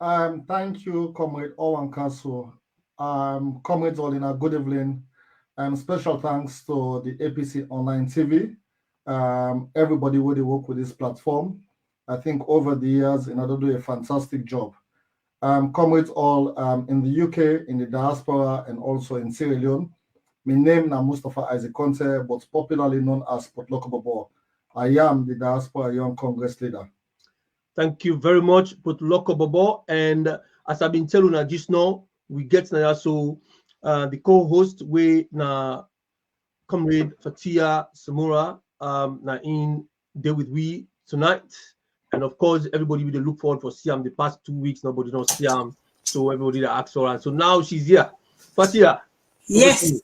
Thank you, Comrade Owen Castle. Comrades Olina, good evening. Special thanks to the APC Online TV. Everybody who they work with this platform. I think over the years, in order to do a fantastic job. Comrades all in the UK, in the diaspora, and also in Sierra Leone. My name is Mustafa Isaac Conte, but popularly known as Potloko Bobo. I am the Diaspora Young Congress leader. Thank you very much, Potloko Bobo. And as I've been telling you just now, we get now so the co-host we na Comrade Fatia Samura na in there with we tonight. And of course, everybody will look forward for Siam the past 2 weeks. Nobody knows Siam, so everybody that asked her. So now she's here. Fatia. Yes.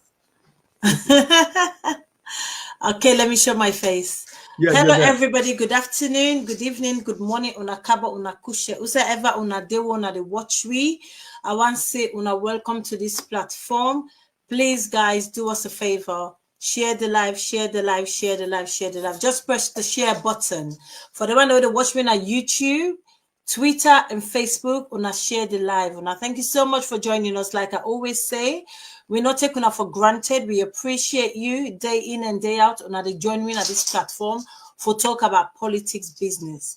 Okay, let me show my face. Yeah, hello everybody, good afternoon, good evening, good morning, una kaba, una kushe, whoever una dewo, una the watch we. I want to say una welcome to this platform. Please guys, do us a favor. Share the live, share the live, share the live, share the live. Just press the share button. For the one that watch me on YouTube, Twitter and Facebook, una share the live. Una thank you so much for joining us. Like I always say, we're not taking it for granted. We appreciate you day in and day out. Una they join me on this platform for talk about politics, business.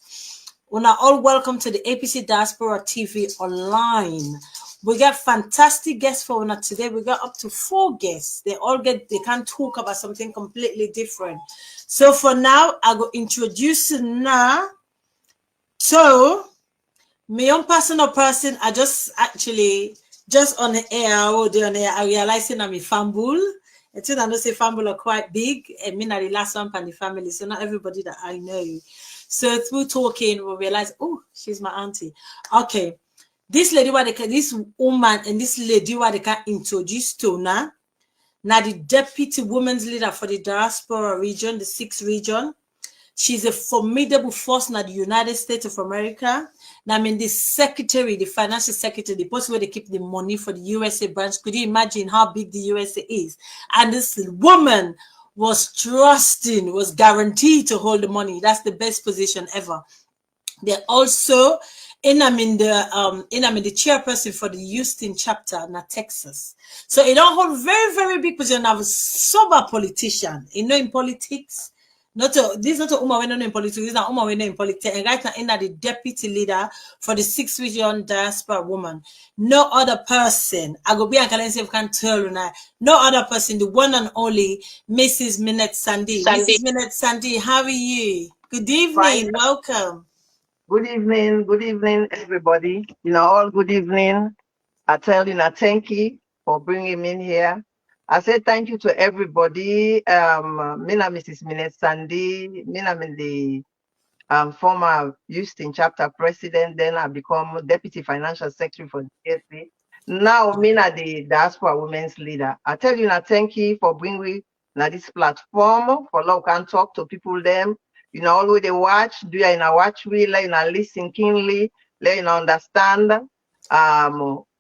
Una all welcome to the APC Diaspora TV online. We got fantastic guests for una today. We got up to 4 guests. They can talk about something completely different. So for now, I go introduce now. So my own personal person, I just on the air, I realizing I'm a fumble. I think I know say fumble are quite big. I mean, I the last one from the family, so not everybody that I know. So through talking, we realize, oh, she's my auntie. Okay, this lady, this woman and this lady, what they can introduce to now the deputy women's leader for the diaspora region, the 6th region. She's a formidable force in the United States of America. Now, I mean, the secretary, the financial secretary, the person where they keep the money for the USA branch. Could you imagine how big the USA is? And this woman was guaranteed to hold the money. That's the best position ever. They're also the chairperson for the Houston chapter in Texas. So it don't hold very, very big position of a sober politician. In politics. This is not a woman in politics, this is not a woman in politics. And right now, in the deputy leader for the 6th region diaspora woman. No other person, I go be and can tell you now, no other person, the one and only Mrs. Minette Sandy. Mrs. Minette Sandy, how are you? Good evening, Fine. Welcome. Good evening, everybody. All good evening. I tell you, thank you for bringing me in here. I say thank you to everybody. Mina Mrs. Minette Sandy, Mina the former Houston chapter president. Then I become deputy financial secretary for the DSP. Now Mina the diaspora women's leader. I tell you, thank you for bringing me this platform for love can talk to people them. All they watch, do you watch we let listen keenly, let understand.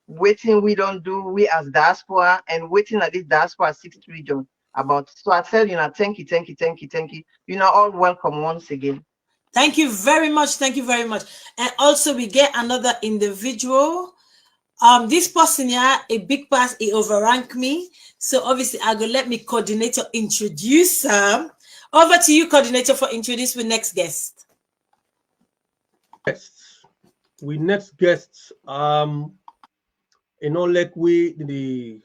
Waiting we don't do we as diaspora and waiting at this diaspora 6th region about. So I tell you thank you. All welcome once again. Thank you very much. Thank you very much. And also we get another individual. This person here, a big pass, he overrank me. So obviously I go let me coordinator introduce him. Over to you, coordinator, for introduce the next guest. Yes. We next guest like we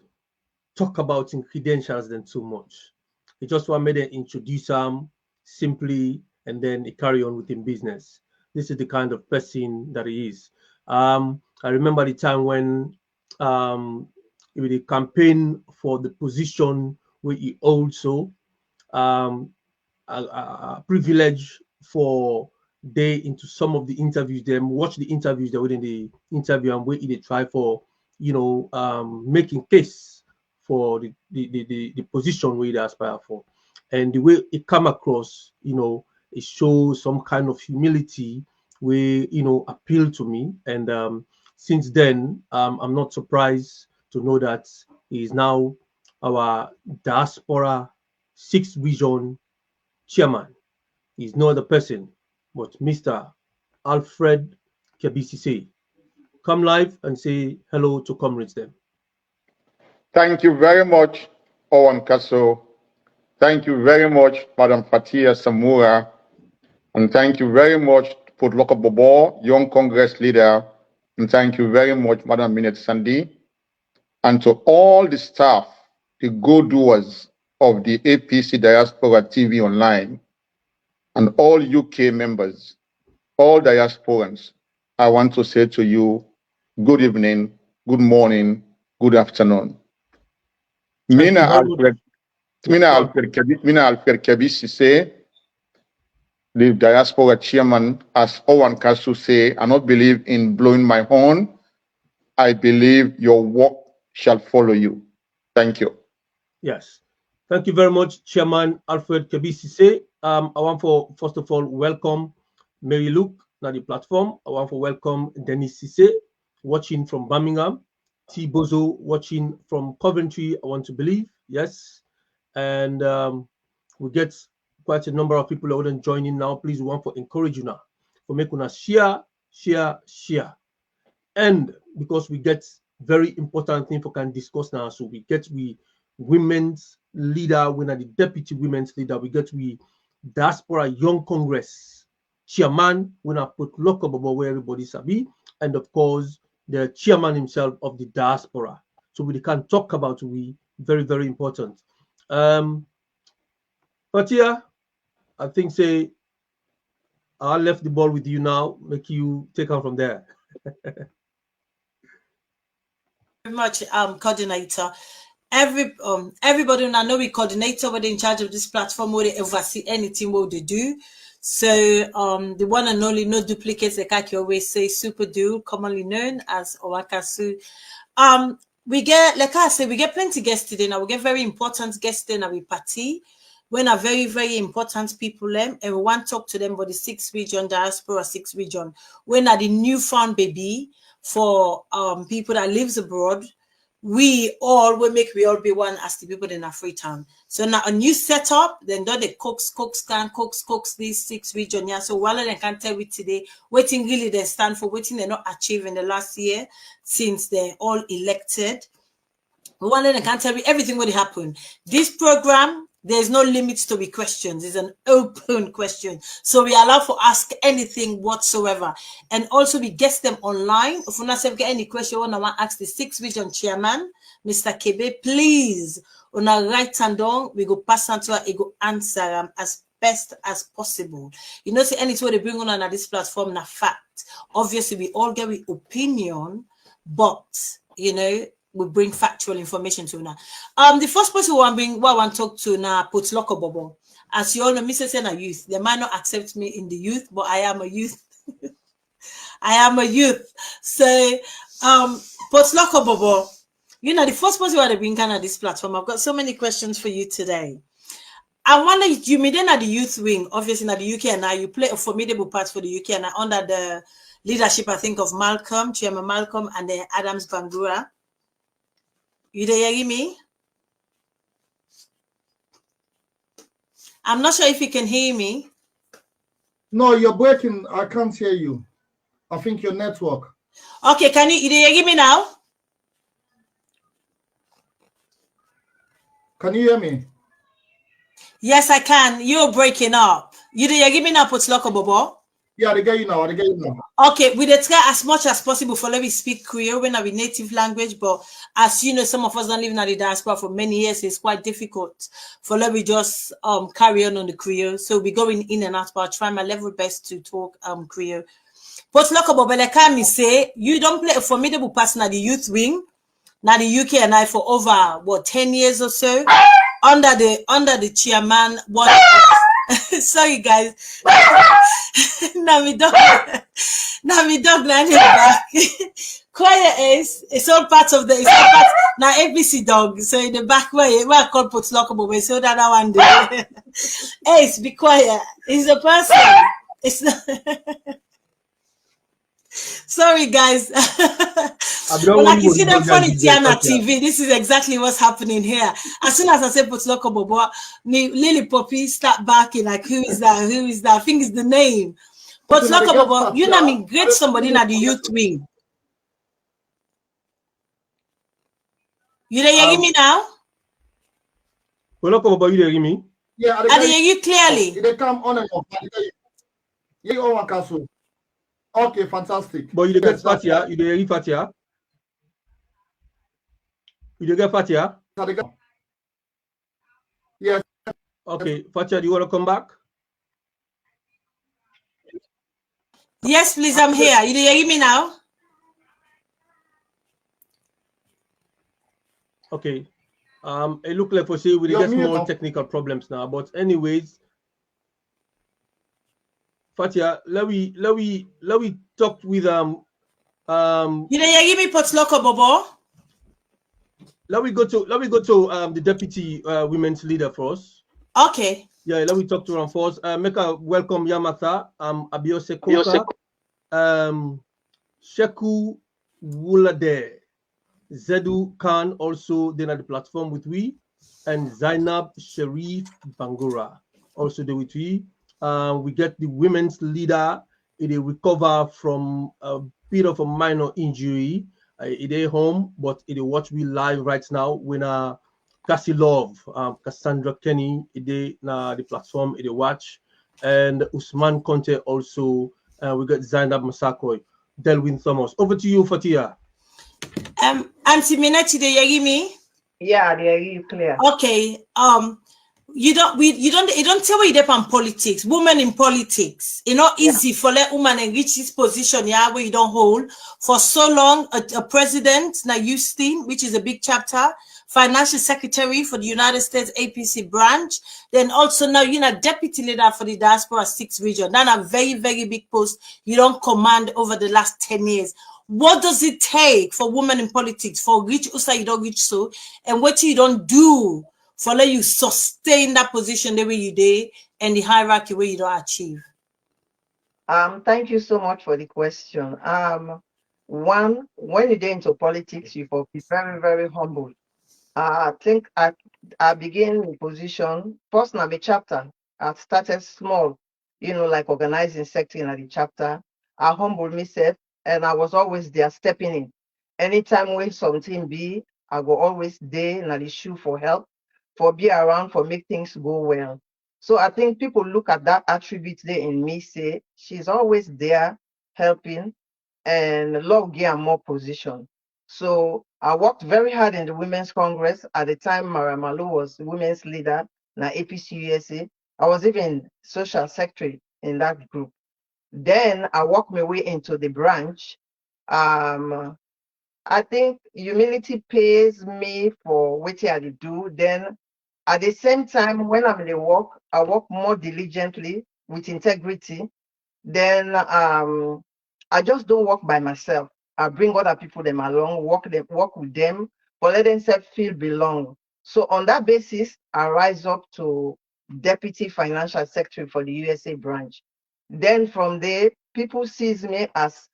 talk about in credentials than too much. It just want me to introduce him simply and then he carry on with him business. This is the kind of person that he is. I remember the time when with the campaign for the position where he also a privilege for they into some of the interviews, them watch the interviews that within the interview and where they try for making case for the position where they aspire for, and the way it come across, it shows some kind of humility where appeal to me, and since then I'm not surprised to know that he is now our diaspora 6th region chairman. He's no other person but Mr. Alfred Kebisise. come live and say hello to comrades them. Thank you very much, Owen Kasso. Thank you very much, Madam Fatia Samura. And thank you very much, Potloko Bobo, Young Congress Leader. And thank you very much, Madam Minette Sandy. And to all the staff, the go-doers of the APC Diaspora TV Online, and all UK members, all diasporans, I want to say to you, good evening, good morning, good afternoon. Mina Alfred Kebisi say, the diaspora chairman, as Owen Kasu say, I not believe in blowing my horn. I believe your work shall follow you. Thank you. Yes. Thank you very much, Chairman Alfred Kebisi. I want for, first of all, welcome Mary Luke on the platform. I want to welcome Denis Sisse, watching from Birmingham. T. Bozo, watching from Coventry, I want to believe. Yes. And we get quite a number of people that wouldn't join in now. Please, we want to encourage you now for making us share. And because we get very important thing for can discuss now, so we get women's leader, we are the deputy women's leader, we get diaspora young congress chairman, we are put local about where everybody sabi, and of course the chairman himself of the diaspora. So we can talk about very, very important. But yeah, I think say I left the ball with you now. Make you take on from there. Very much, coordinator. Everybody I know we coordinator, but in charge of this platform, where they oversee anything what they do. So the one and only, no duplicates, like I always say, Super Do, commonly known as Owakasu. We get, like I say, we get plenty guests today. Now we get very important guests in our party. When are very, very important people, and we want to talk to them about the 6 region, diaspora 6 region. When are the newfound baby for people that lives abroad, we all will be one as the people in a free town. So now a new setup, then do the cooks these 6 region. Yeah. So while they can tell we today, waiting really they stand for, waiting they not achieve in the last year since they're all elected. One they can tell me everything what happened. This program, there's no limits to be questions. It's an open question. So we allow for ask anything whatsoever. And also we guest them online. If you not get any question, I want to ask the 6 region chairman, Mr. Kebe, please, on our right hand down, we go pass on to her, go answer as best as possible. You know, see anything they bring on this platform, na fact. Obviously, we all get with opinion, but, you know, we bring factual information to now. The first person who I want to talk to now, Potloko Bobo. As you all know, Mrs. Sena youth. They might not accept me in the youth, but I am a youth. I am a youth. So, Potloko Bobo, you know, the first person who I bring on this platform, I've got so many questions for you today. I wonder if you mean at the youth wing, obviously in the UK, and now you play a formidable part for the UK, and under the leadership, I think, of Malcolm, Chairman Malcolm, and then Adams Bangura. You there, hear me? I'm not sure if you can hear me. No, you're breaking. I can't hear you. I think your network. Okay, can you hear me now? Can you hear me? Yes, I can. You're breaking up. You hear me now, Potloko Bobo? Yeah, they get you now. They get you now. Okay, we try as much as possible for let me speak Creole when our native language, but as you know, some of us don't live in the diaspora for many years. It's quite difficult for let me just carry on the Creole. So we're going in and out, but I'll try my level best to talk Creole. But look about Belekami say you don't play a formidable person at the youth wing, now the UK and I for over 10 years or so under the chairman. What? Sorry guys. Now we don't back. Quiet is it's all part of the now APC dog. So in the back way, I call put lockable way so that one day. Ace, be quiet. It's a person. It's not sorry guys. Well, like you see them funny Tiana TV, this is exactly what's happening here. As soon as I say Potloko Bobo, Lily Poppy start barking like who is that? Who is that? I think it's the name. Potloko Bobo, you know me, great somebody in the youth wing. You hear me now? Well, look about you hear me? Yeah, I hear you clearly. They come on and off. Yeah, Owen Castle. Okay, fantastic. But you get Fatia, you hear Fatia? You get Fatia? Yes. Okay, Fatia, do you want to come back? Yes, please, I'm here. You hear me now? Okay. It look like for say we get small technical problems now, but anyways, Fatia, let we talk with You hear me, Potloko Bobo? Let me go to the deputy women's leader first. Okay. Yeah, let me talk to her first. Make a welcome Yamata, Abiose Koka, Sheku Wulade, Zedu Khan also then at the platform with we, and Zainab Sharif Bangura also there with we. We get the women's leader. It recover from a bit of a minor injury. It is home, but it watch we live right now when Cassie Love, Cassandra Kenny, it na the platform it watch, and Usman Conte also. We got Zainab Masakoy, Delwyn Thomas. Over to you, Fatia. Auntie Minette, do you hear me? Yeah, they hear you clear. Okay. You don't tell me you depend on politics. Women in politics. It's not easy for let woman and reach this position, yeah, where you don't hold for so long. A president, now Houston, which is a big chapter, financial secretary for the United States APC branch, then also now you're a deputy leader for the diaspora 6 region. That's a very, very big post you don't command over the last 10 years. What does it take for women in politics for reach you don't reach so, and what you don't do for let you sustain that position the way you did and the hierarchy where you don't achieve? Thank you so much for the question. One, when you get into politics, you will be very, very humble. I think I began in position first in the chapter. I started small, like organizing sector in the chapter. I humbled myself and I was always there stepping in. Anytime when something be, I go always there in the shoe for help, for be around, for make things go well. So I think people look at that attribute there in me, say she's always there helping, and love give more position. So I worked very hard in the Women's Congress. At the time, Maramalu was women's leader in APC USA. I was even social secretary in that group. Then I worked my way into the branch. I think humility pays me for what I do. Then at the same time, when I'm in the work, I work more diligently with integrity. Then I just don't work by myself. I bring other people them along, work with them, but let themselves feel belong. So on that basis, I rise up to Deputy Financial Secretary for the USA branch. Then from there, people sees me as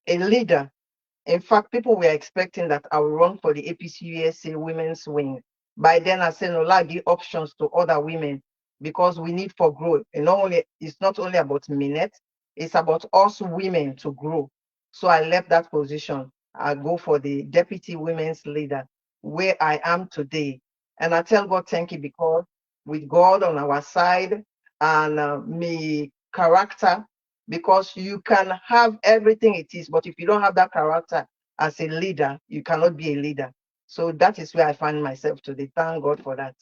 a leader. In fact, people were expecting that I will run for the APC USA women's wing. By then, I said, no, I give options to other women because we need for growth. And it's not only about Minette, it's about us women to grow. So I left that position. I go for the deputy women's leader, where I am today. And I tell God, thank you, because with God on our side and me character, because you can have everything it is, but if you don't have that character as a leader, you cannot be a leader. So that is where I find myself today. Thank God for that.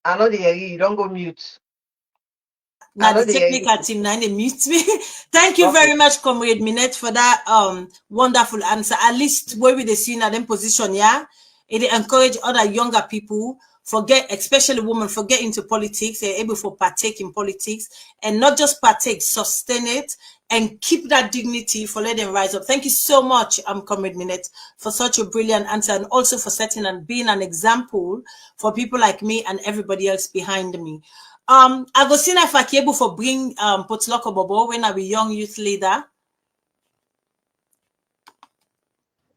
I know you don't go mute. Now the technical team now they mute me. Thank you very much, Comrade Minette, for that wonderful answer. At least where we they see in them position, yeah, it encourage other younger people especially women, get into politics. They're able to partake in politics and not just partake, sustain it and keep that dignity for let them rise up. Thank you so much, Comrade Minette, for such a brilliant answer and also for setting and being an example for people like me and everybody else behind me. I go see if I can able for bring Potloko Bobo when I be young youth leader.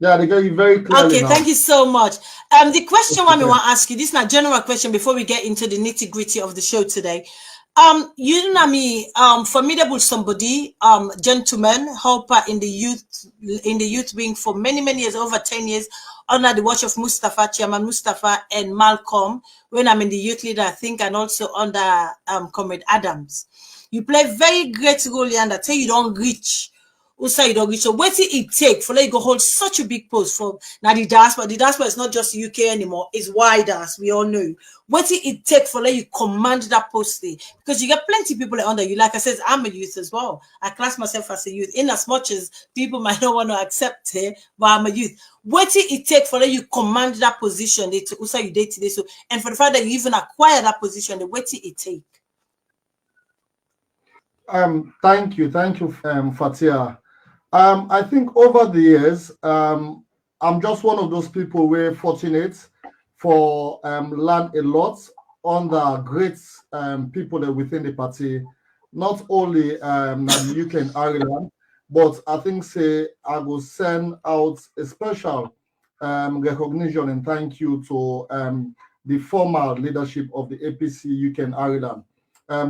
Yeah, they get you very clearly. Okay, now. Thank you so much. The question I want to ask you, this is not a general question before we get into the nitty-gritty of the show today. You know me, formidable somebody, gentleman, helper in the youth wing for many years, over 10 years, under the watch of Mustafa, Chairman Mustafa and Malcolm, when I'm in the youth leader, I think, and also under Comrade Adams. You play very great role, and I tell you don't reach. So what did it take for you go hold such a big post for now the diaspora? The diaspora is not just UK anymore, it's wider, as we all know. What did it take for you command that post there? Because you get plenty of people under you. Like I said, I'm a youth as well. I class myself as a youth, in as much as people might not want to accept it, but I'm a youth. What did it take for you command that position to also you day to day? So, and for the fact that you even acquire that position, what did it take? Thank you, Fatia. I think over the years, I'm just one of those people who fortunate for learn a lot under great people that within the party, not only the UK and Ireland, but I think say I will send out a special recognition and thank you to the former leadership of the APC UK and Ireland,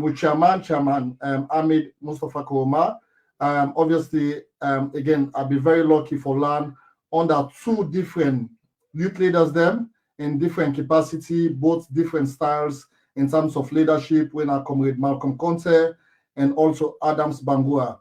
with Chairman Ahmed Mustafa Koroma. Obviously, again, I'll be very lucky for learn under two different youth leaders them in different capacity, both different styles in terms of leadership, when I comrade Malcolm Conte and also Adams Bangura.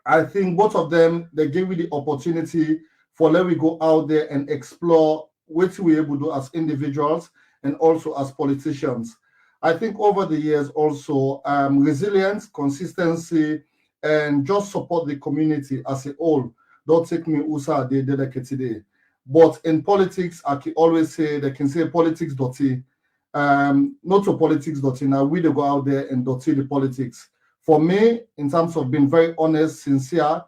I think both of them, they gave me the opportunity for let me go out there and explore what we're able to do as individuals and also as politicians. I think over the years also, resilience, consistency, and just support the community as a whole. Don't take me USA they dedicate today. But in politics, I can always say they can say politics dirty. Not to politics dirty. Now we go out there and dirty the politics. For me, in terms of being very honest, sincere,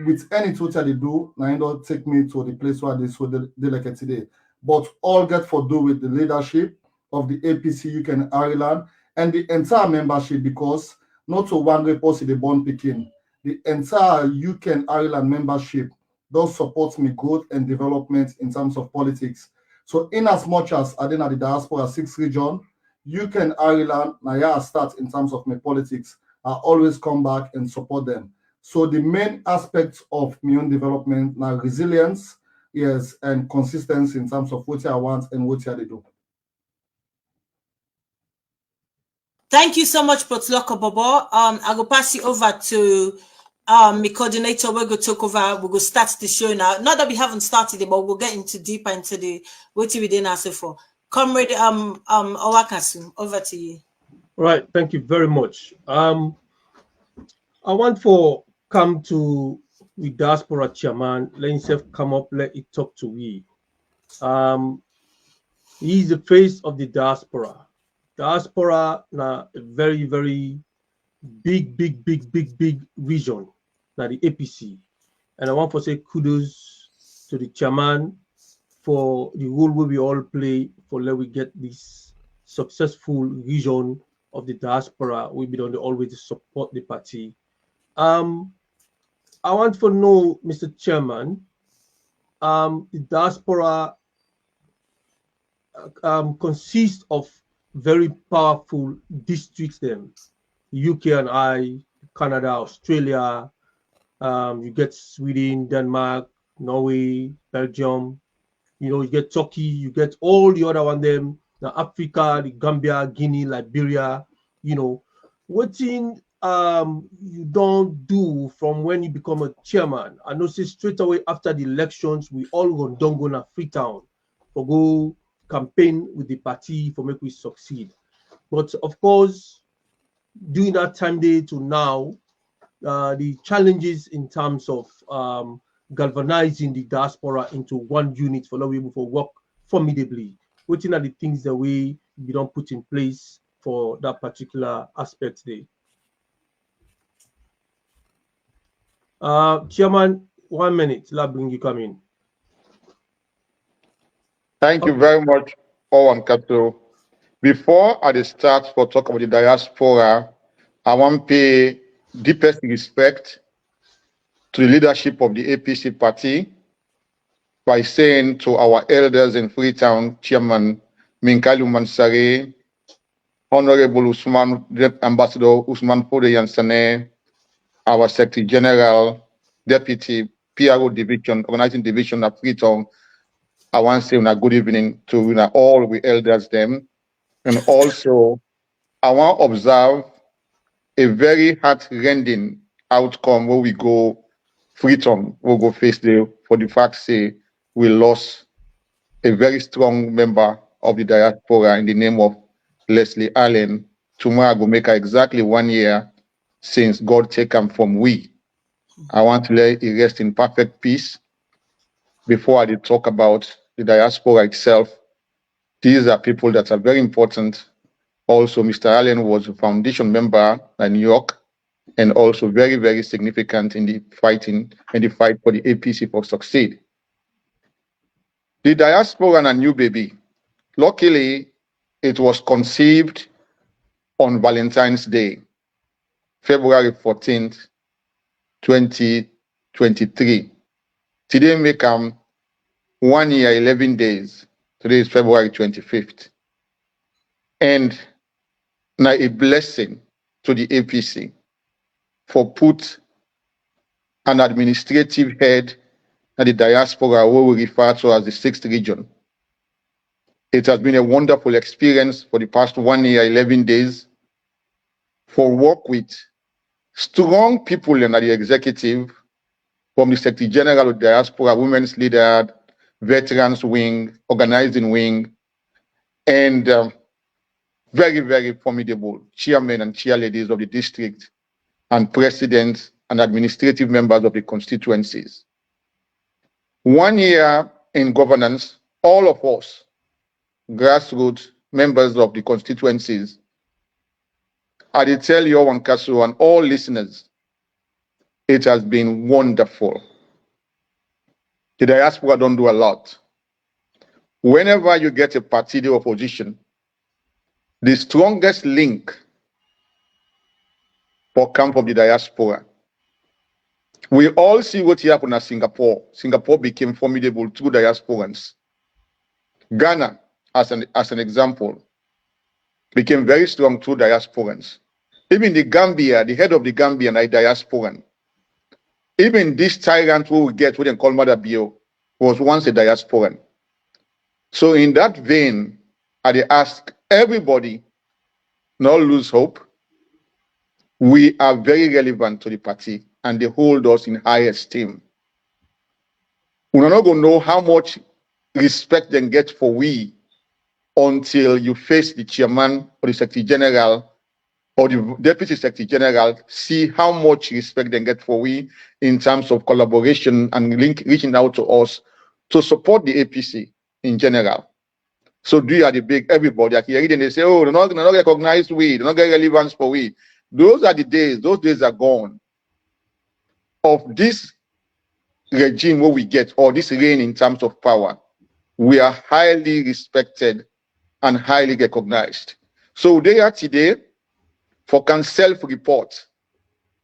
with any total they do, now don't take me to the place where they so delicate today. But all get for do with the leadership of the APC UK and Ireland and the entire membership, because not to one report the born picking. The entire UK and Ireland membership does support me growth and development in terms of politics. So in as much as I didn't have the diaspora 6 region, UK and Ireland, now yeah, I start in terms of my politics. I always come back and support them. So the main aspects of my own development now resilience, yes, and consistency in terms of what I want and what I do. Thank you so much, Potloko Bobo. I will pass you over to my coordinator. We're going to talk over. We're going to start the show now. Not that we haven't started it, but we'll get deeper into the what we didn't ask for. Comrade Owakasu, over to you. Right, thank you very much. I want for come to the diaspora chairman. Let himself come up. Let it talk to we. He's the face of the diaspora. Diaspora na a very big region na the APC, and I want to say kudos to the chairman for the role we all play for let we get this successful region of the diaspora. We be on always support the party. I want to know, Mr. Chairman, the diaspora consists of very powerful districts, them UK and I, Canada, Australia, you get Sweden, Denmark, Norway, Belgium, you get Turkey, you get all the other one them, the Africa, the Gambia, Guinea, Liberia, what thing you don't do from when you become a chairman. I know say straight away after the elections, we all don't go to Freetown or go campaign with the party for make we succeed. But of course, during that time day to now, the challenges in terms of galvanizing the diaspora into one unit for able to work formidably, which are the things that we don't put in place for that particular aspect there. Chairman, 1 minute, let's bring you come in. Thank you very much, Owen Kato. Before I start for talk about the diaspora, I want to pay deepest respect to the leadership of the APC party by saying to our elders in Freetown, Chairman Minkalu Mansare, Honorable Usman, Ambassador Usman Fode Yansane, our Secretary General, Deputy PRO Division, Organizing Division of Freetown. I want to say a good evening to all we elders them. And also, I want to observe a very heart-rending outcome where we go Freetown, we'll go face for the fact say we lost a very strong member of the diaspora in the name of Leslie Allen. Tomorrow will make exactly 1 year since God take him from we. I want to let it rest in perfect peace. Before I did talk about the diaspora itself, these are people that are very important. Also, Mr. Allen was a foundation member in New York and also very, very significant in the fight for the APC for succeed. The diaspora and a new baby. Luckily, it was conceived on Valentine's Day, February 14th, 2023. Today make 1 year, 11 days. Today is February 25th. And now a blessing to the APC for put an administrative head at the diaspora, what we refer to as the 6th region. It has been a wonderful experience for the past 1 year, 11 days for work with strong people in the executive, from the Secretary General of Diaspora, Women's Leader, Veterans Wing, Organizing Wing, and very, very formidable chairmen and chairladies of the district and presidents and administrative members of the constituencies. 1 year in governance, all of us, grassroots members of the constituencies, I did tell you, Wankasu, and all listeners, it has been wonderful. The diaspora don't do a lot. Whenever you get a party, the opposition, the strongest link for camp of the diaspora. We all see what happened at Singapore. Singapore became formidable through diasporans. Ghana, as an example, became very strong through diasporans. Even the Gambia, the head of the Gambian, a diasporan. Even this tyrant who we get, what they call Mother Bio, was once a diasporan. So in that vein, I ask everybody not lose hope. We are very relevant to the party and they hold us in high esteem. We're not going to know how much respect they get for we until you face the chairman or the Secretary General or the Deputy Secretary General, see how much respect they get for we in terms of collaboration and reaching out to us to support the APC in general. So we are the big everybody. I hear it and they say, oh, they're not recognize we, they're not get relevance for we. Those are the days, those days are gone of this regime what we get, or this reign in terms of power. We are highly respected and highly recognized. So they are today for can self-report,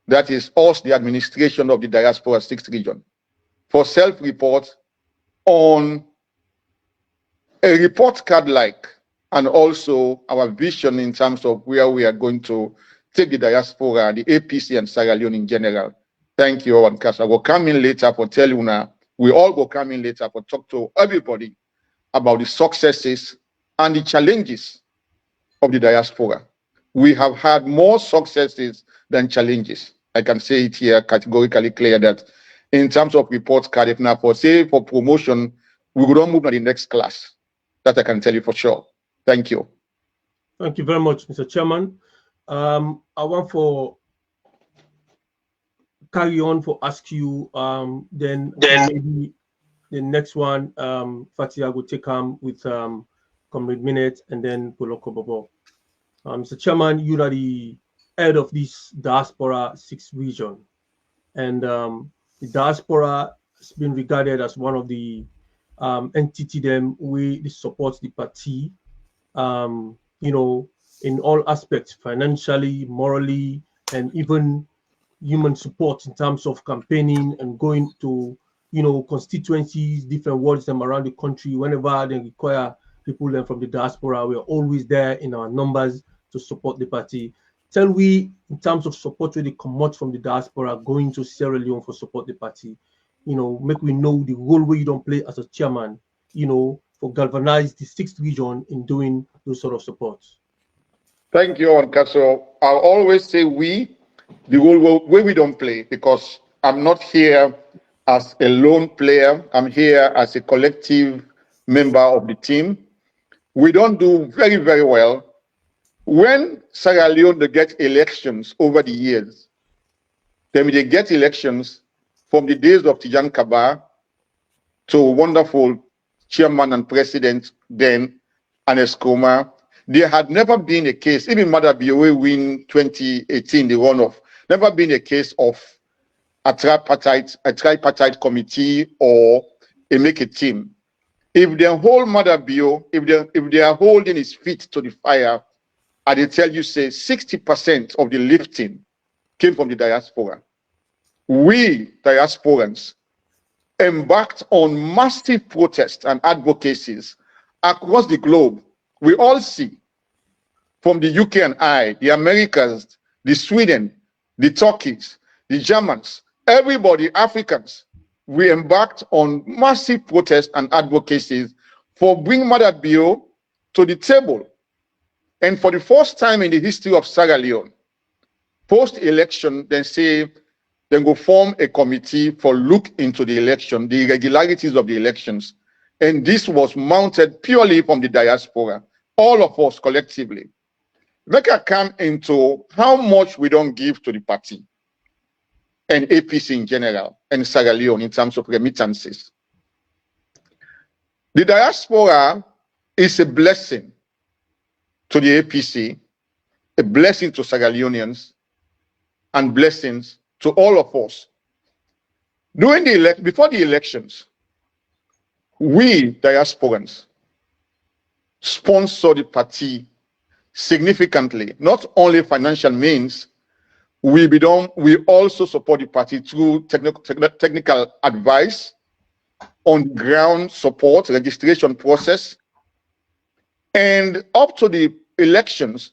that is us, the administration of the Diaspora 6th region, for self-report on a report card like, and also our vision in terms of where we are going to take the diaspora, the APC and Sierra Leone in general. Thank you, and Casa. We'll come in later for tell you now. We all will come in later for talk to everybody about the successes and the challenges of the diaspora. We have had more successes than challenges. I can say it here categorically clear that in terms of report card, if not for say for promotion, we would not move to the next class. That I can tell you for sure. Thank you. Thank you very much, Mr. Chairman. I want for carry on for ask you then maybe the next one Fatia will take with Comrade Minute and then Poloko Bobo. Mr. Chairman, you are the head of this Diaspora 6th region, and the diaspora has been regarded as one of the entity them we support the party, you know, in all aspects, financially, morally, and even human support in terms of campaigning and going to, you know, constituencies, different wards them around the country. Whenever they require people from the diaspora, we're always there in our numbers to support the party. Tell we, in terms of support, really come out from the diaspora going to Sierra Leone for support the party. You know, make we know the role where you don't play as a chairman, you know, for galvanize the 6th region in doing those sort of supports. Thank you, Onkaso. I'll always say we, the role where we don't play, because I'm not here as a lone player. I'm here as a collective member of the team. We don't do very, very well. When Sierra Leone they get elections over the years, then they get elections from the days of Tijan Kaba to wonderful chairman and president then, Anes Koma. There had never been a case, even Mother Biowe win 2018, the runoff, never been a case of a tripartite committee or a make a team. If they hold Mother Bio, if they are holding his feet to the fire, I did tell you, say 60% of the lifting came from the diaspora. We diasporans embarked on massive protests and advocacies across the globe. We all see from the UK and I, the Americans, the Sweden, the Turkeys, the Germans, everybody, Africans, we embarked on massive protests and advocacies for bringing Mother Bio to the table. And for the first time in the history of Sierra Leone, post-election, then go form a committee for look into the election, the irregularities of the elections. And this was mounted purely from the diaspora, all of us collectively. Make a come into how much we don't give to the party and APC in general and Sierra Leone in terms of remittances. The diaspora is a blessing to the APC, a blessing to Sierra Leoneans, and blessings to all of us. Before the elections, we diasporans sponsor the party significantly, not only financial means. We also support the party through technical advice, on ground support, registration process, and up to the elections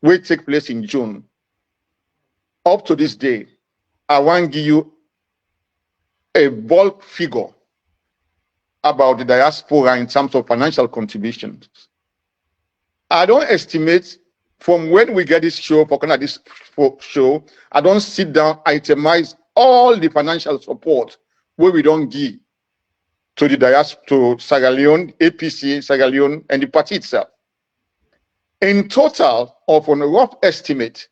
will take place in June. Up to this day, I want to give you a bulk figure about the diaspora in terms of financial contributions. I don't estimate from when we get this show, for kind of this show, I don't sit down, itemize all the financial support where we don't give to the diaspora, to Sierra Leone, APC, Sierra Leone, and the party itself. In total, of a rough estimate,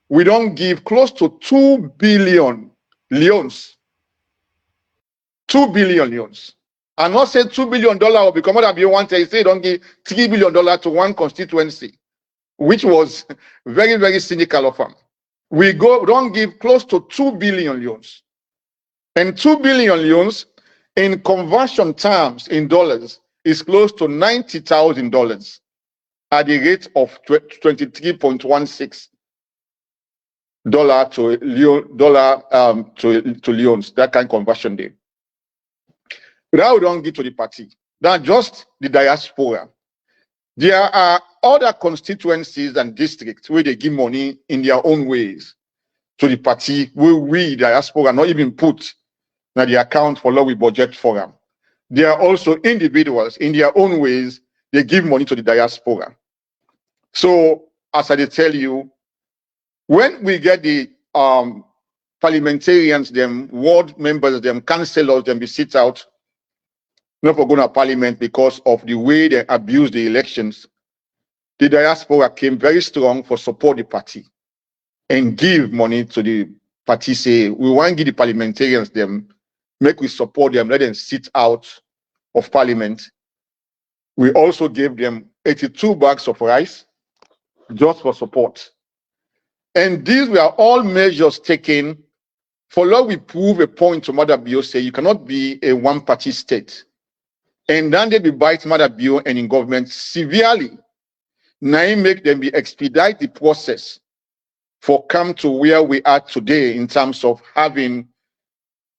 we don't give close to 2 billion leones. 2 billion leones. I'm not saying $2 billion will become what I want to say, don't give $3 billion to one constituency, which was very, very cynical of them. We don't give close to 2 billion leones. And 2 billion leones in conversion terms in dollars is close to $90,000 at the rate of 23.16 to leones, that kind of conversion day. That we don't give to the party. That's just the diaspora. There are other constituencies and districts where they give money in their own ways to the party, where we, diaspora, not even put in the account for law we budget for them. There are also individuals in their own ways, they give money to the diaspora. So, as I tell you, when we get the parliamentarians, them ward members, them councillors, them we sit out, not for going to parliament because of the way they abuse the elections, the diaspora came very strong for support the party and give money to the party, say, we want to give the parliamentarians them, make we support them, let them sit out of parliament. We also gave them 82 bags of rice just for support. And these were all measures taken for law we prove a point to Mother Bio, say you cannot be a one-party state. And then they be bite Mother Bio and in government severely. Now make them be expedite the process for come to where we are today in terms of having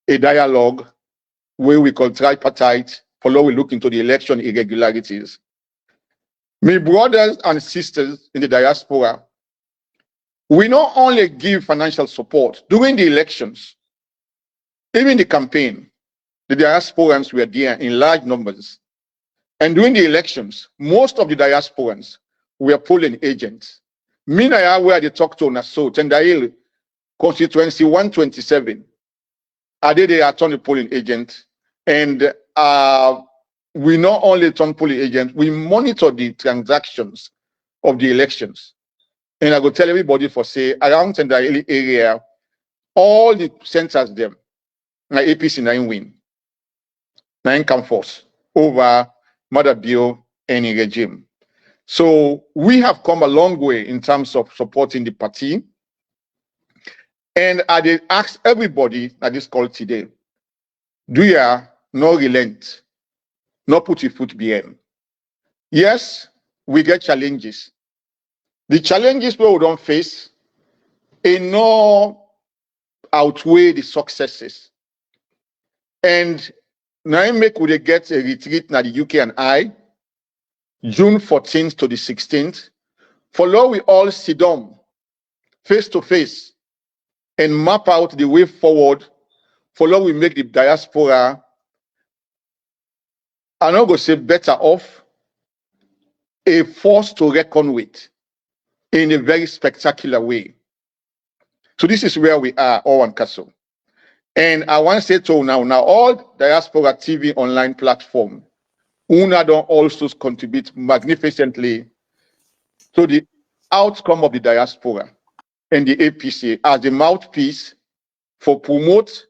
a dialogue where we call tripartite for law we look into the election irregularities. My brothers and sisters in the diaspora, we not only give financial support during the elections, even the campaign, the diasporans were there in large numbers. And during the elections, most of the diasporans were polling agents. Meanwhile, where they talk to Nassau, Tendail, constituency 127, are they are turn the polling agent. And we not only turn polling agent, we monitor the transactions of the elections. And I go tell everybody for say around Tendail area, all the centers them, na APC 9 win, 9 come force over Mother Bill any regime. So we have come a long way in terms of supporting the party. And I did ask everybody at this call today, do you no relent, no put your foot behind? Yes, we get challenges. The challenges we don't face, no outweigh the successes. And now I make we get a retreat na the UK and I, June 14th to the 16th. Follow we all sit down face to face and map out the way forward. Follow we make the diaspora, I'm not going to say better off, a force to reckon with in a very spectacular way. So this is where we are, Owen Castle. And I want to say to now all diaspora TV online platform, UNA don't also contribute magnificently to the outcome of the diaspora and the APC as the mouthpiece for promote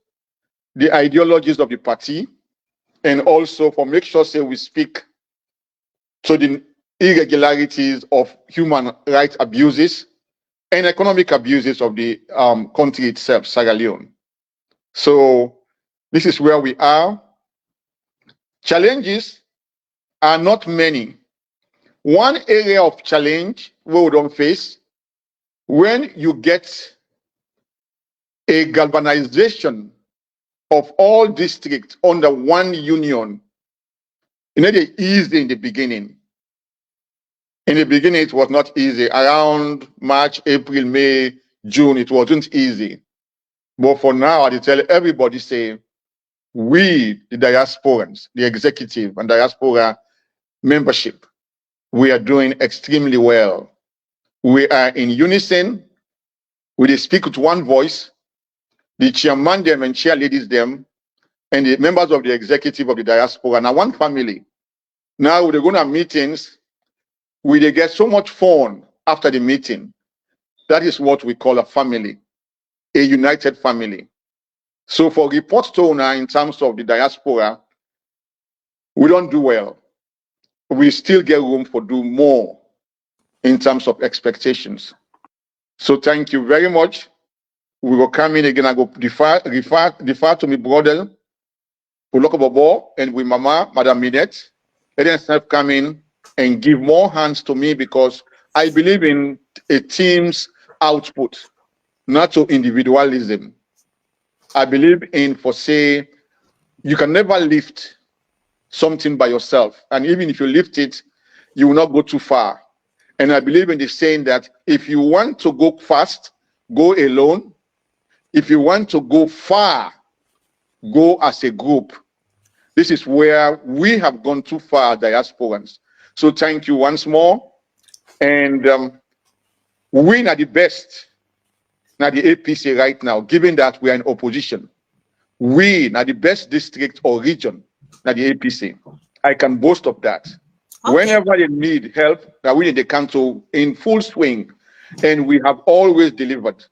the ideologies of the party and also for make sure say we speak to the irregularities of human rights abuses and economic abuses of the country itself, Sierra Leone. So this is where we are. Challenges are not many. One area of challenge we don't face when you get a galvanization of all districts under one union. It's easy in the beginning. In the beginning, it was not easy. Around March, April, May, June, it wasn't easy. But for now, I tell everybody, say, we, the diasporans, the executive and diaspora membership, we are doing extremely well. We are in unison. We speak with one voice. The chairman them and chair ladies them, and the members of the executive of the diaspora. Now one family. Now we're going to have meetings. We get so much fun after the meeting. That is what we call a family, a united family. So for reports to now in terms of the diaspora, we don't do well. We still get room for do more in terms of expectations. So thank you very much. We will come in again. I go defer to my brother, Uloko Bobo, and with Mama, Madam Minette. Let them come in and give more hands to me because I believe in a team's output, not to individualism. I believe in, for say, you can never lift something by yourself. And even if you lift it, you will not go too far. And I believe in the saying that if you want to go fast, go alone. If you want to go far, go as a group. This is where we have gone too far, diasporans. So thank you once more. And we are the best, now the APC right now, given that we are in opposition. We are the best district or region, now the APC. I can boast of that. Okay. Whenever they need help, we in the council in full swing, and we have always delivered.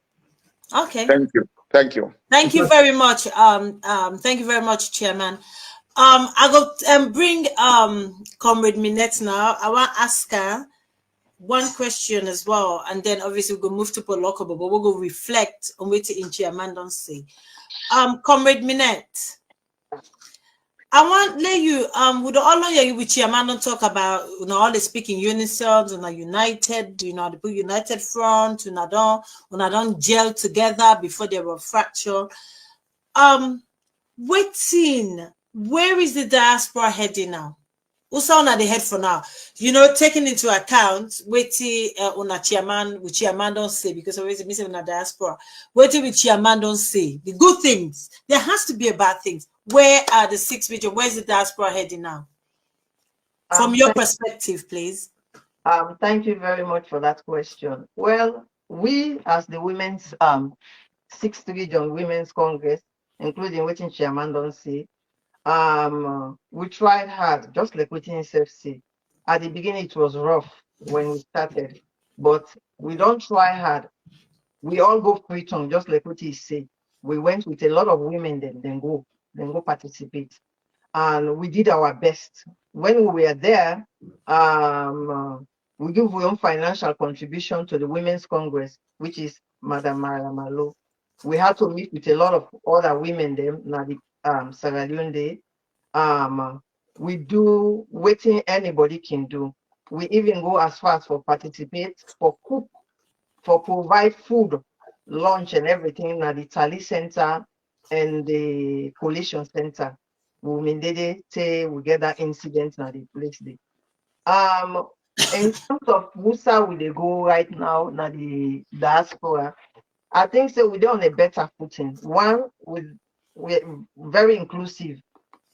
Okay. Thank you. Thank you. Thank you very much. Thank you very much, Chairman. I go bring Comrade Minette now. I want to ask her one question as well, and then obviously we'll move to Poloko, but we'll go reflect on what the Chairman don't say. Comrade Minette, I want to let you with all of you with Chairman don't talk about all the speaking unison, united, the united front, don't gel together before they were fractured. Waiting, where is the diaspora heading now? Who's on at the head for now? You know, taking into account waiting on a chairman, which chairman don't say, because always missing in a diaspora. Waiting with chairman don't say the good things. There has to be a bad things. Where are the 6 region? Where's the diaspora heading now? From your perspective, please. Thank you very much for that question. Well, we as the women's 6th region Women's Congress, including waiting chairman don't say, we tried hard, just like waiting SFC. At the beginning, it was rough when we started, but we don't try hard. We all go free tongue, just like what he said. We went with a lot of women, then go participate. And we did our best. When we were there, we give our own financial contribution to the Women's Congress, which is Madam Mara Malo. We had to meet with a lot of other women then, now the Sierra Leone Day. We do waiting anybody can do. We even go as far as for participate, for cook, for provide food, lunch and everything at the Tally Center and the Coalition Center. We get that incident at the place there. In terms of Musa, we they go right now na the diaspora. I think so we're on a better footing. One, we're very inclusive.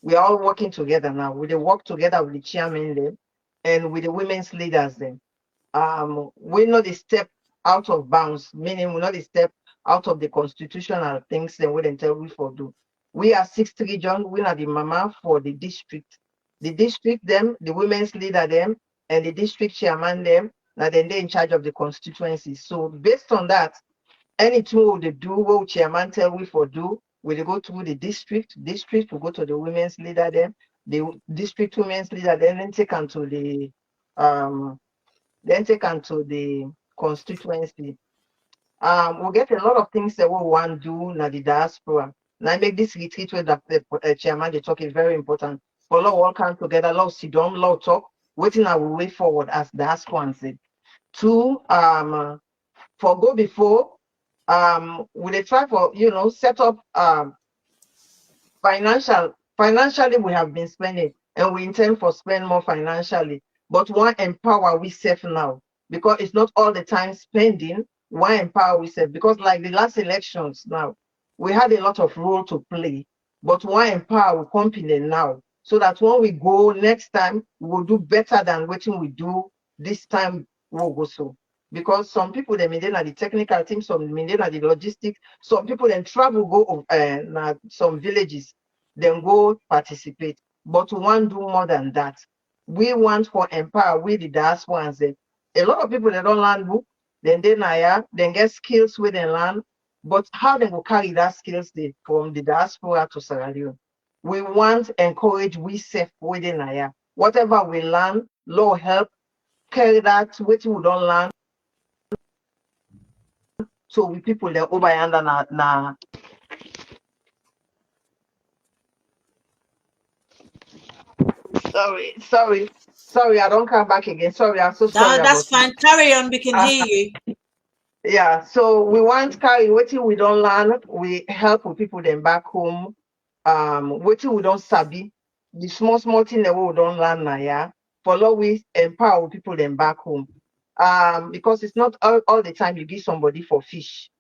We're all working together now. We work together with the chairman then and with the women's leaders then. We're not a step out of bounds, meaning we're not a step out of the constitutional things then we tell we for do. We are 6th region, we are the mama for the district. The district them, the women's leader them, and the district chairman them, now then they're in charge of the constituency. So based on that, anything they do, what chairman tell we for do, we go to the district will go to the women's leader then, the district women's leader then take on to the constituency. We'll get a lot of things that we want to do na the diaspora. Now make this retreat with the chairman they talk is very important. For a lot all come together, a lot sit down, a lot talk, waiting our way forward as diaspora said. 2, for go before, we try for set up financially we have been spending and we intend for spend more financially, but one empower we save now because it's not all the time spending. One empower we save because like the last elections now, we had a lot of role to play, but one empower we company now so that when we go next time, we will do better than what we do this time. We'll go so. Because some people they maintain at the technical team, some maintain at the logistics, some people then travel go some villages, then go participate. But we want to do more than that. We want for empower with the diaspora. A lot of people they don't learn book, then get skills with they learn, but how they will carry that skills from the diaspora to Sierra Leone. We want encourage we safe within Naya. Whatever we learn, Lord help carry that what we don't learn. So we people they're over yonder na. Sorry, I don't come back again. Sorry, I'm so sorry. That's fine. Carry on, we can hear you. Yeah, so we want carry what we don't learn, we help with people then back home. What we don't sabi, the small thing that we don't learn now, yeah. For law we empower people then back home. Because it's not all the time you give somebody for fish.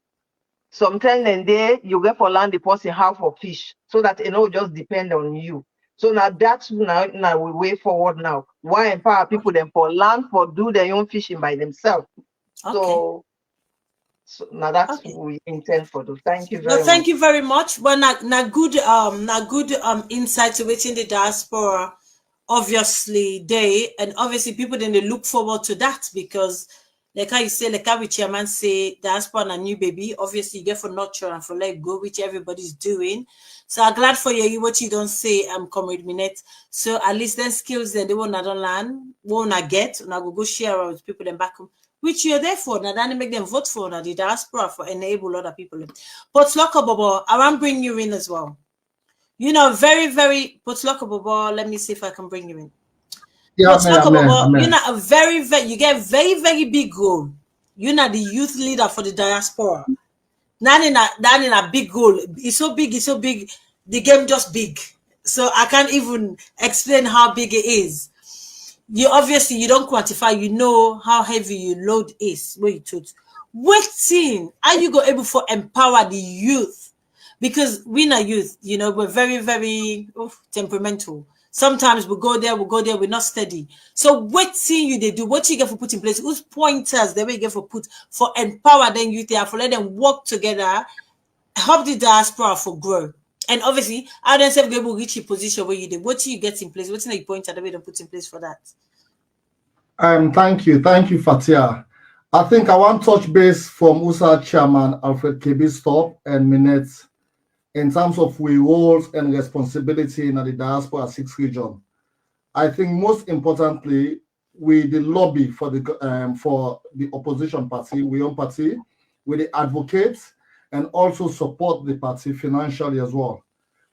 Sometimes then there you get for land the person half for fish so that just depend on you. So now that's now we way forward now. Why empower people then for land for do their own fishing by themselves? Okay. So now that's what we intend for do. Thank you very much. Thank you very much. Well, na good insight to within the diaspora. Obviously, obviously people then they look forward to that because, like how you say, like how chairman say, diaspora and a new baby. Obviously, you get for nurture and for let go, which everybody's doing. So I'm glad for you what you don't say, Comrade Minette. So at least then skills then they won't learn, won't get, and I will go share with people then back home, which you're there for. Now then make them vote for now the diaspora for enable other people. But Locker Bobo, I want to bring you in as well. Very, very but Locker Bobo, let me see if I can bring you in. Yeah, a very, you get very, very big goal. You're not the youth leader for the diaspora. Not in a big goal. It's so big. The game just big. So I can't even explain how big it is. you obviously you don't quantify, you know how heavy your load is where you told. Waiting, are you go able for empower the youth? Because we are youth, you know, we're very, very temperamental. Sometimes we go there, we're not steady. So waiting you they do, what you get for put in place, whose pointers they will get for put for empower them youth there, for let them work together, help the diaspora for grow. And obviously, how then say able reach a position where you did, what you get in place, what's the point that we don't put in place for that? Thank you, Fatia. I think I want touch base from USA Chairman Alfred KB Stop and Minette in terms of we roles and responsibility in the diaspora 6 region. I think most importantly, we the lobby for the opposition party, we own party, we the advocate and also support the party financially as well.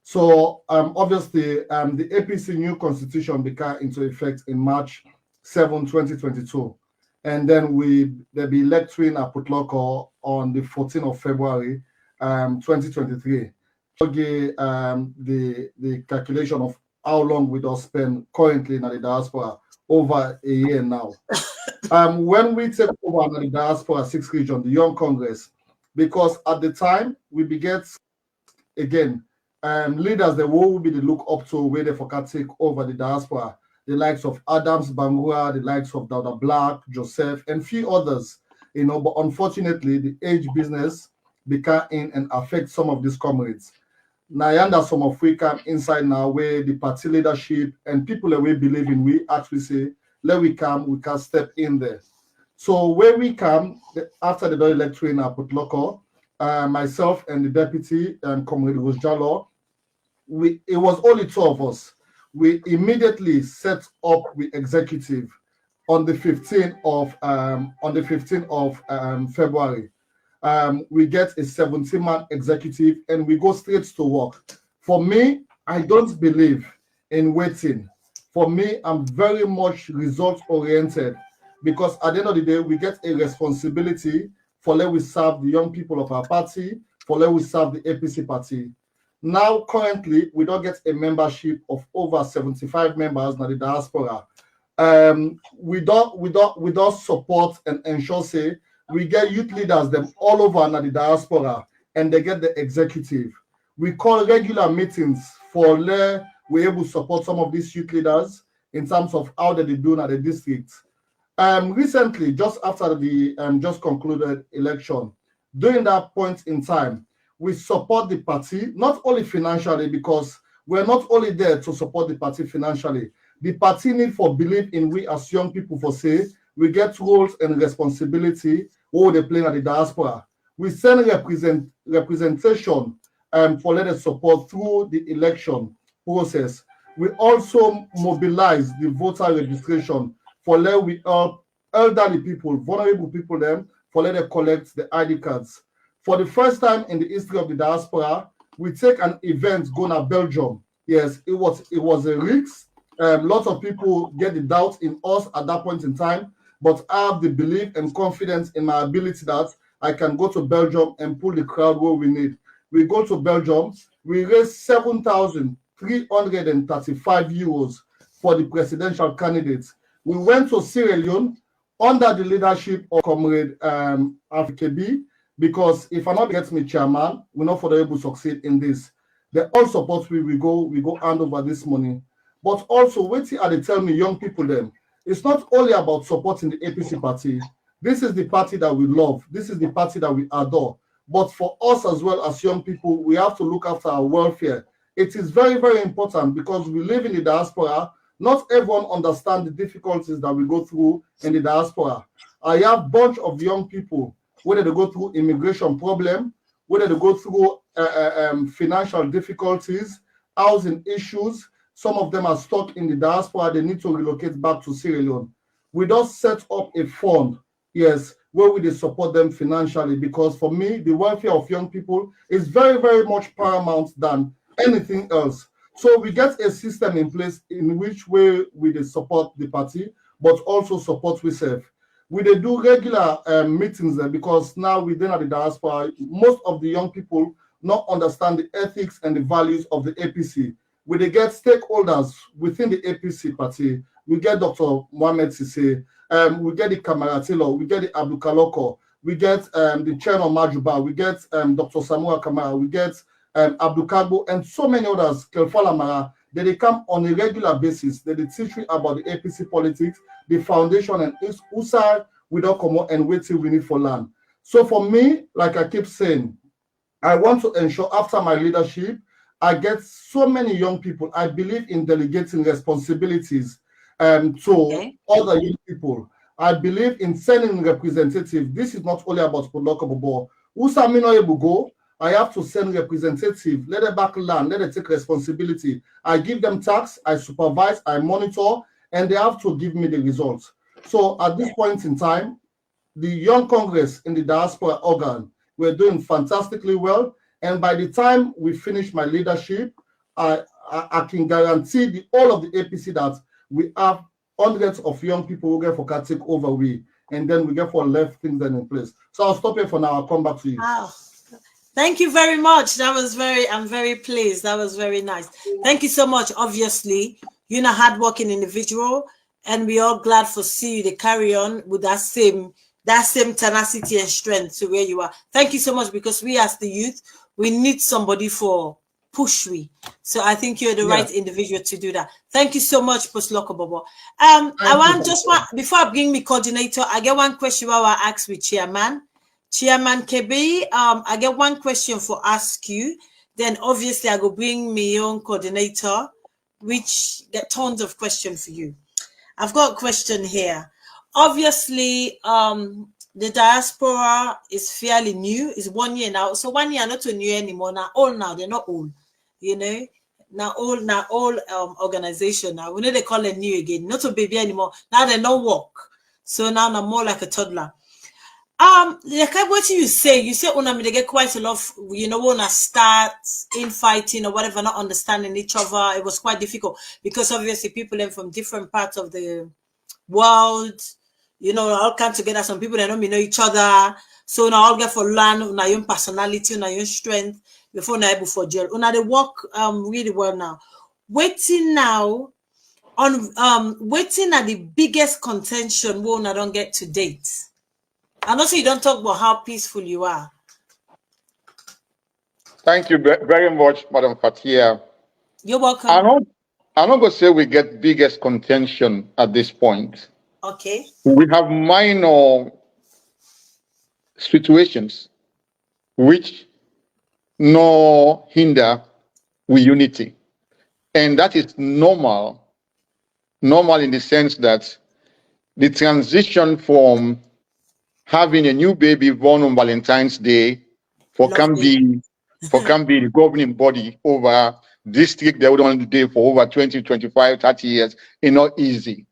So obviously the APC new constitution became into effect in March 7, 2022. And then they'll be electing a Putloko on the 14th of February 2023. The calculation of how long we don't spend currently in the diaspora over a year now. When we take over the diaspora 6 region, the Young Congress, because at the time we beget again leaders that will be the look up to where they for take over the diaspora, the likes of Adams Bangura, the likes of Dada Black, Joseph, and few others, you know, but unfortunately the age business became in and affect some of these comrades. Now, some of we come inside now where the party leadership and people that we believe in, we actually say, let we come, we can step in there. So where we come, after the electoral in Putloko, myself and the deputy, Comrade Rosjalo, it was only 2 of us. We immediately set up the executive on the 15th of February. We get a 17-man executive and we go straight to work. For me, I don't believe in waiting. For me, I'm very much result-oriented because at the end of the day, we get a responsibility for let we serve the young people of our party, for let we serve the APC party. Now, currently, we don't get a membership of over 75 members in the diaspora. We don't support and ensure say we get youth leaders them all over in the diaspora and they get the executive. We call regular meetings for we're able to support some of these youth leaders in terms of how they do at the district. Recently, just after the just concluded election, during that point in time, we support the party, not only financially, because we're not only there to support the party financially. The party need for belief in we as young people for say, we get roles and responsibility what they play at the diaspora. We send representation for let us support through the election process. We also mobilize the voter registration for let we help elderly people, vulnerable people them, for let them collect the ID cards. For the first time in the history of the diaspora, we take an event going to Belgium. Yes, it was a risk. Lots of people get the doubt in us at that point in time, but I have the belief and confidence in my ability that I can go to Belgium and pull the crowd where we need. We go to Belgium, we raise 7,335 euros for the presidential candidates. We went to Sierra Leone under the leadership of Comrade AKB, because if I'm not gets me chairman, we're not for able to succeed in this. They all support we go hand over this money. But also, wait till they tell me, young people them, it's not only about supporting the APC party. This is the party that we love. This is the party that we adore. But for us as well as young people, we have to look after our welfare. It is very, very important because we live in the diaspora. Not everyone understands the difficulties that we go through in the diaspora. I have a bunch of young people, whether they go through immigration problem, whether they go through financial difficulties, housing issues. Some of them are stuck in the diaspora. They need to relocate back to Sierra Leone. We just set up a fund, yes, where we support them financially, because for me, the welfare of young people is very, very much paramount than anything else. So we get a system in place in which way we support the party, but also support ourselves. We do regular meetings there because now within the diaspora, most of the young people not understand the ethics and the values of the APC. We get stakeholders within the APC party. we get Dr. Mohamed Sisse, we get the Kamaratilo, we get the Abdul Kaloko, we get the Cherno Majuba, we get Dr. Samura Kamara, we get Abdul Kagbo, and so many others, Kelfala Mara, they come on a regular basis. They teach me about the APC politics, the foundation, and USAR without come and wait till we need for land. So for me, like I keep saying, I want to ensure after my leadership, I get so many young people. I believe in delegating responsibilities to other young people. I believe in sending representatives. This is not only about Podlokobobo. Usami no able go. I have to send representative. Let them back land. Let them take responsibility. I give them tax. I supervise. I monitor, and they have to give me the results. So at this point in time, the Young Congress in the diaspora organ, we're doing fantastically well. And by the time we finish my leadership, I can guarantee all of the APC that we have hundreds of young people who get for car take over we, and then we get for left things then in place. So I'll stop here for now. I'll come back to you. Wow. Thank you very much. That was I'm very pleased. That was very nice. Thank you so much. Obviously, you're a hardworking individual, and we're all glad for see you to carry on with that same tenacity and strength to where you are. Thank you so much, because we as the youth, we need somebody for push we. So I think you're the right individual to do that. Thank you so much, Post Bobo. Before I bring me coordinator, I get one question I will ask with Chairman KB. I get one question for ask you. Then obviously I go bring me own coordinator, which get tons of questions for you. I've got a question here. Obviously, the diaspora is fairly new. It's 1 year now. So 1 year not too new anymore. Now old now, they're not old. You know, now all organization now. We know they call it new again, not a baby anymore. Now they don't walk. So now I'm more like a toddler. Like what you say they get quite a lot of, when I start infighting or whatever, not understanding each other. It was quite difficult because obviously people are from different parts of the world, all come together. Some people they don't know each other. So now all get for learn on your own personality, on your own strength before now able for jail. Now they work really well now. Waiting now on waiting at the biggest contention we I don't get to date. And also you don't talk about how peaceful you are. Thank you very much, Madam Fatia. You're welcome. I'm not going to say we get biggest contention at this point. Okay. We have minor situations which no hinder with unity. And that is normal. Normal in the sense that the transition from having a new baby born on Valentine's Day can be the governing body over district that would only do for over 20, 25, 30 years is not easy.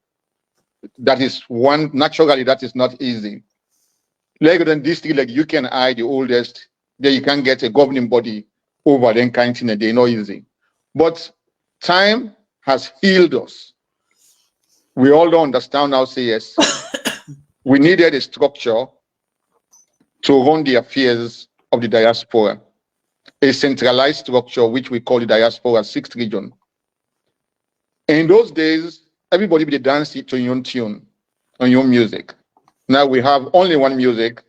That is one, naturally, that is not easy. Like in district, like you can I, the oldest, then you can get a governing body over then kind of a day, not easy. But time has healed us. We all don't understand now, say yes. We needed a structure to run the affairs of the diaspora, a centralized structure which we call the Diaspora 6th Region. In those days, everybody would dance to your own tune, on your music. Now we have only one music,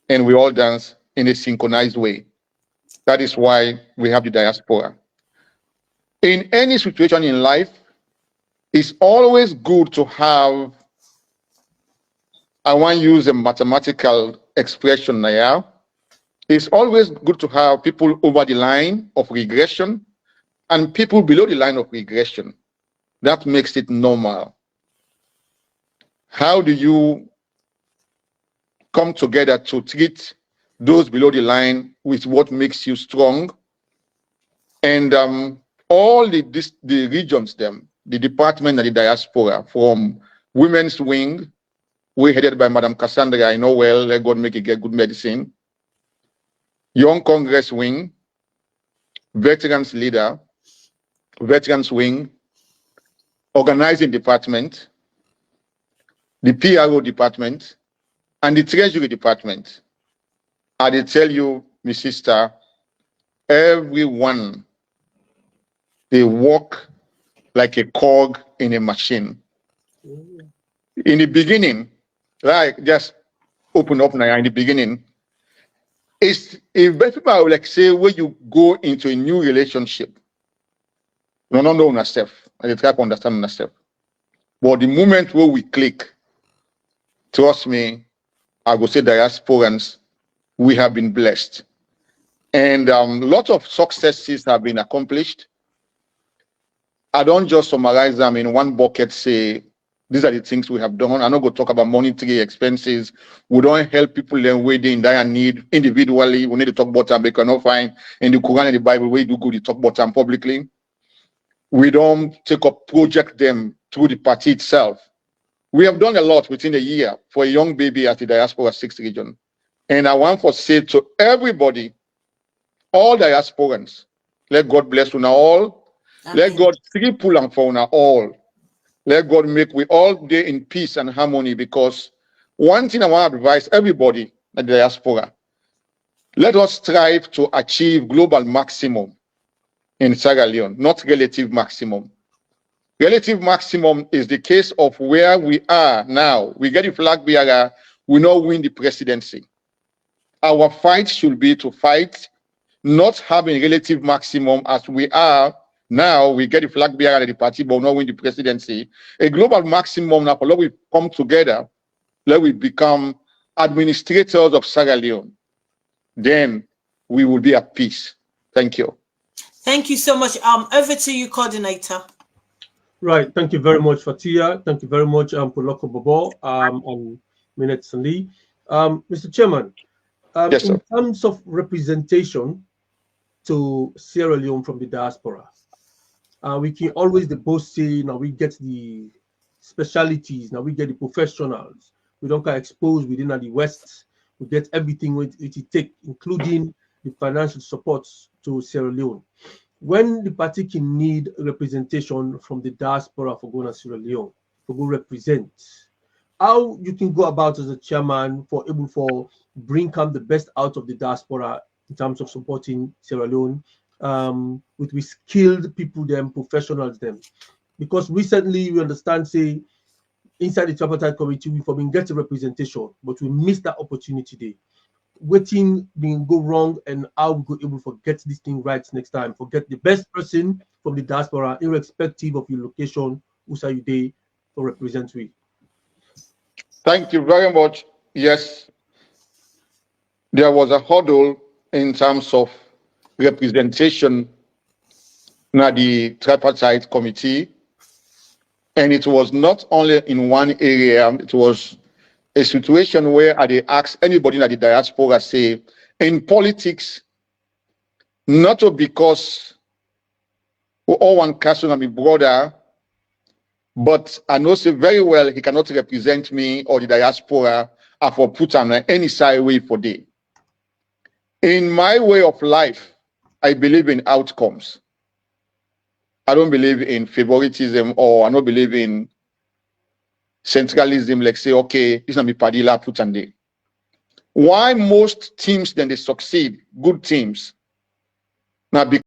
and we all dance in a synchronized way. That is why we have the diaspora. In any situation in life, it's always good to have, I want to use a mathematical expression now. It's always good to have people over the line of regression and people below the line of regression. That makes it normal. How do you come together to treat those below the line with what makes you strong? And all the regions, the department and the diaspora, from women's wing, we're headed by Madam Cassandra, I know well, let God make it get good medicine. Young Congress wing, veterans leader, veterans wing, organizing department, the PRO department, and the treasury department. I did tell you, my sister, everyone, they work like a cog in a machine. In the beginning, like just open up now in the beginning, it's if people will like say when you go into a new relationship, no know yourself, and you try to understand yourself. But the moment where we click, trust me, I will say diasporans, we have been blessed. And lots of successes have been accomplished. I don't just summarize them in one bucket, say, these are the things we have done. I'm not going to talk about monetary expenses. We don't help people then where they in dire need individually. We need to talk about them. They cannot find in the Quran and the Bible where you do good to talk about them publicly. We don't take up project them through the party itself. We have done a lot within a year for a young baby at the Diaspora 6th region. And I want to say to everybody, all diasporans, let God bless you all. Amen. Let God triple and for all. Let God make we all day in peace and harmony, because one thing I want to advise everybody at the diaspora, let us strive to achieve global maximum in Sierra Leone, not relative maximum. Relative maximum is the case of where we are now. We get the flag bearer, we not win the presidency. Our fight should be to fight, not having relative maximum as we are now. We get the flag bearer at the party, but not win the presidency. A global maximum, now let we come together, let we become administrators of Sierra Leone. Then we will be at peace. Thank you. Thank you so much. Over to you, coordinator. Right. Thank you very much, Fatia. Thank you very much, Poloko Bobo, and Minette Sanli. Mr. Chairman, yes, in terms of representation to Sierra Leone from the diaspora, we can always boast say, now we get the specialities, now we get the professionals. We don't get exposed within the West. We get everything it takes, including the financial support to Sierra Leone. When the party can need representation from the diaspora for going to Sierra Leone, for go represent, how you can go about as a chairman for able for bring come the best out of the diaspora in terms of supporting Sierra Leone with skilled people, them professionals, them. Because recently we understand, say, inside the tripartite committee, we been get a representation, but we missed that opportunity there. Waiting being go wrong, and how we go able to get this thing right next time. Forget the best person from the diaspora, irrespective of your location, who's you day for represent we. Thank you very much. Yes, there was a hurdle in terms of representation in the tripartite committee, and it was not only in one area. It was a situation where I ask anybody in the diaspora, say, in politics, not because we all want Castle and my brother, but I know say very well he cannot represent me or the diaspora for put on any side way for day. In my way of life, I believe in outcomes. I don't believe in favoritism, or I don't believe in centralism, like say, okay, this is not me padilla put on day. Why most teams then they succeed, good teams? Now, because